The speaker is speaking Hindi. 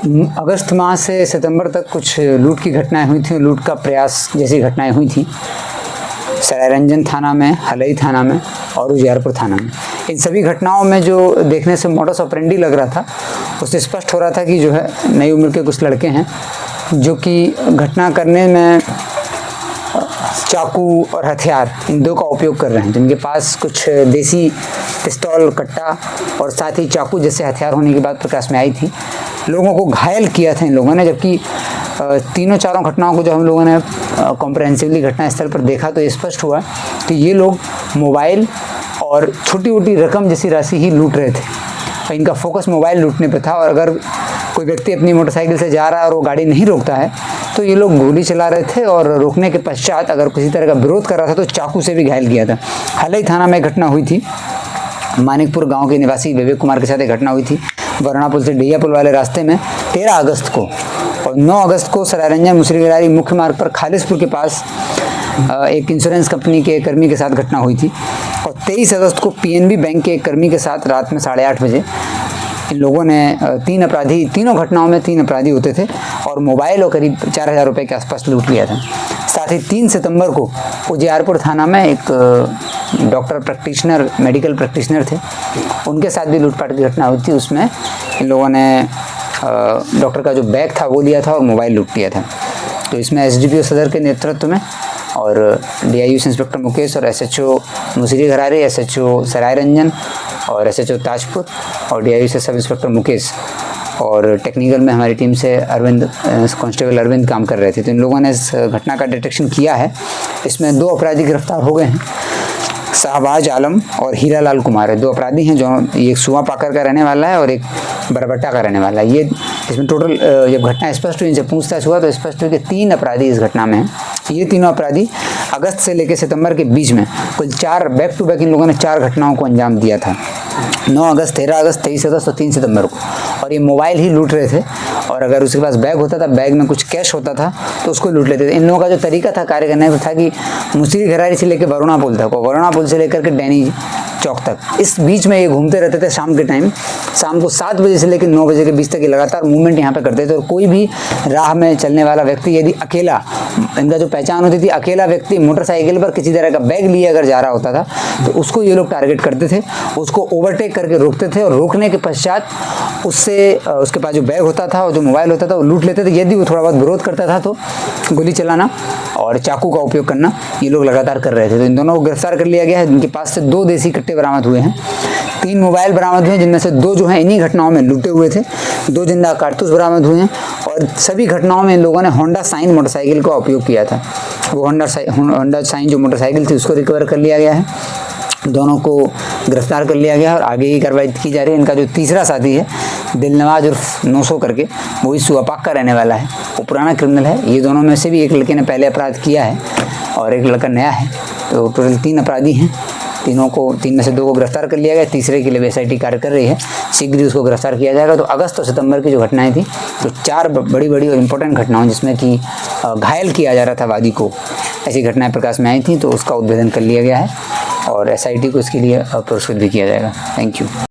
अगस्त माह से सितंबर तक कुछ लूट की घटनाएं हुई थी, लूट का प्रयास जैसी घटनाएं हुई थी सरायरंजन थाना में, हलई थाना में और उजियारपुर थाना में। इन सभी घटनाओं में जो देखने से मोडस ऑपरेंडी लग रहा था, उससे स्पष्ट हो रहा था कि जो है नई उम्र के कुछ लड़के हैं जो कि घटना करने में चाकू और हथियार इन दो का उपयोग कर रहे हैं। जिनके पास कुछ देसी पिस्तौल, कट्टा और साथ ही चाकू जैसे हथियार होने की बात प्रकाश में आई थी। लोगों को घायल किया था इन लोगों ने, जबकि तीनों चारों घटनाओं को जब हम लोगों ने कॉम्प्रहेंसिवली घटनास्थल पर देखा तो ये स्पष्ट हुआ कि ये लोग मोबाइल और छोटी मोटी रकम जैसी राशि ही लूट रहे थे। इनका फोकस मोबाइल लूटने पर था और अगर कोई व्यक्ति अपनी मोटरसाइकिल से जा रहा है और वो गाड़ी नहीं रोकता है तो ये लोग गोली चला रहे थे और रोकने के पश्चात अगर किसी तरह का विरोध कर रहा था तो चाकू से भी घायल किया था। हलई थाना में घटना हुई थी। मानिकपुर गांव के निवासी विवेक कुमार के साथ एक घटना हुई थी वरुणा पुल से डैया पुल वाले रास्ते में 13 अगस्त को, और 9 अगस्त को सरायरंजन मुसरीगरारी मुख्य मार्ग पर खालिसपुर के पास एक इंश्योरेंस कंपनी के कर्मी के साथ घटना हुई थी। और 23 अगस्त को पीएनबी बैंक के एक कर्मी के साथ रात में 8:30 बजे इन लोगों ने तीनों घटनाओं में 3 अपराधी होते थे और मोबाइल और करीब 4000 रुपये के आसपास लूट लिया था। साथ ही 3 सितंबर को उजियारपुर थाना में एक डॉक्टर प्रैक्टिशनर, मेडिकल प्रैक्टिशनर थे, उनके साथ भी लूटपाट की घटना हुई थी। उसमें इन लोगों ने डॉक्टर का जो बैग था वो लिया था और मोबाइल लूट लिया था। तो इसमें एसडीपीओ सदर के नेतृत्व में और डीआईयू से इंस्पेक्टर मुकेश और एसएचओ मुसरीगरारी, एसएचओ सरायरंजन और एसएचओ ताजपुर और डीआईयू से सब इंस्पेक्टर मुकेश और टेक्निकल में हमारी टीम से कांस्टेबल अरविंद काम कर रहे थे। तो इन लोगों ने इस घटना का डिटेक्शन किया है। इसमें 2 अपराधी गिरफ्तार हो गए हैं, शाहबाज आलम और हीरालाल कुमार है। 2 अपराधी हैं, जो एक सुआ पाकर का रहने वाला है और एक बरबट्टा का रहने वाला है। ये इसमें टोटल जब घटना स्पष्ट हुई, इनसे पूछताछ हुआ तो स्पष्ट हुआ कि 3 अपराधी इस घटना में हैं। ये तीनों अपराधी अगस्त से लेकर सितंबर के बीच में कुल 4 बैक टू बैक इन लोगों ने 4 घटनाओं को अंजाम दिया था। 9 अगस्त, 13 अगस्त, 23 अगस्त और 3 सितंबर को। और ये मोबाइल ही लूट रहे थे और अगर उसके पास बैग होता था, बैग में कुछ कैश होता था तो उसको लूट लेते थे। इन लोगों का जो तरीका था कार्य करने का था कि मुसरीगरारी से लेकर वरुणा पुल तक, वरुणा पुल से लेकर के डैनी चौक तक, इस बीच में ये घूमते रहते थे। शाम के टाइम, शाम को 7 बजे से लेकर 9 बजे के बीच तक ये लगातार मूवमेंट यहाँ पे करते थे। और कोई भी राह में चलने वाला व्यक्ति यदि अकेला, इनका जो पहचान होती थी, अकेला व्यक्ति मोटरसाइकिल पर किसी तरह का बैग लिए अगर जा रहा होता था तो उसको ये लोग टारगेट करते थे, उसको ओवरटेक करके रोकते थे और रोकने के पश्चात उससे उसके पास जो बैग होता था और जो मोबाइल होता था वो लूट लेते थे। यदि वो थोड़ा बहुत विरोध करता था तो गोली चलाना और चाकू का उपयोग करना ये लोग लगातार कर रहे थे। तो इन दोनों को गिरफ्तार कर लिया गया है। इनके पास से 2 देसी कट्टे बरामद हुए हैं, 3 मोबाइल बरामद हुए, जिनमें से 2 जो हैं इन्हीं घटनाओं में लूटे हुए थे, 2 जिंदा कारतूस बरामद हुए हैं। और सभी घटनाओं में इन लोगों ने होंडा साइन मोटरसाइकिल का उपयोग किया था। वो होंडा साइन जो मोटरसाइकिल थी उसको रिकवर कर लिया गया है। दोनों को गिरफ्तार कर लिया गया और आगे की कार्रवाई की जा रही है। इनका जो तीसरा साथी है दिलनवाज उर्फ 900 करके, वो भी सुआपाक का रहने वाला है, वो पुराना क्रिमिनल है। ये दोनों में से भी एक लड़के ने पहले अपराध किया है और एक लड़का नया है। तो टोटल 3 अपराधी हैं। 3 में से 2 को गिरफ्तार कर लिया गया, तीसरे के लिए एसआईटी कार्य कर रही है, शीघ्र ही उसको गिरफ्तार किया जाएगा। तो अगस्त और सितंबर की जो घटनाएं थी तो 4 बड़ी और इम्पोर्टेंट घटनाओं जिसमें कि घायल किया जा रहा था वादी को, ऐसी घटनाएं प्रकाश में आई थी। तो उसका उद्भेदन कर लिया गया है और एसआईटी को इसके लिए पुरस्कृत भी किया जाएगा। Thank you.